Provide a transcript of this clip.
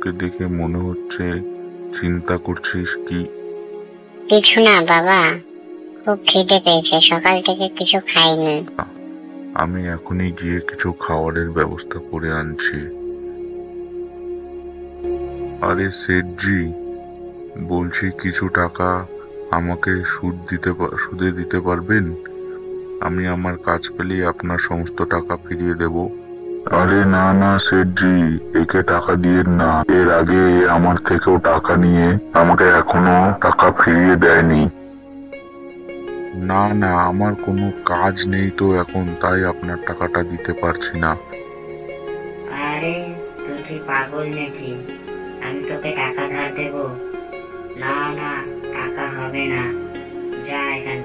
তোকে দেখে মনে হচ্ছে চিন্তা করছিস কি? কিছু না বাবা, খুব খিদে পেয়েছে, সকাল থেকে কিছু খাইনি। আমি এখনই গিয়ে কিছু খাবারের ব্যবস্থা করে আনছি। আরে সেঠজি, বলছি কিছু টাকা আমাকে সুদে দিতে পারবেন? আমি আমার কাজ পেলেই আপনার সমস্ত টাকা ফিরিয়ে দেব। আরে না না সেঠজি, একে টাকা দিয়েন না। এর আগে এ আমার থেকেও টাকা নিয়ে আমাকে এখনো টাকা ফিরিয়ে দেয়নি। না না, আমার কোনো কাজ নেই তো এখন, তাই আপনার টাকাটা দিতে পারছি না। আরে তুই কি পাগল নাকি? আমি তোকে টাকা ধার দেবো? না না, টাকা হবে না, যা এখান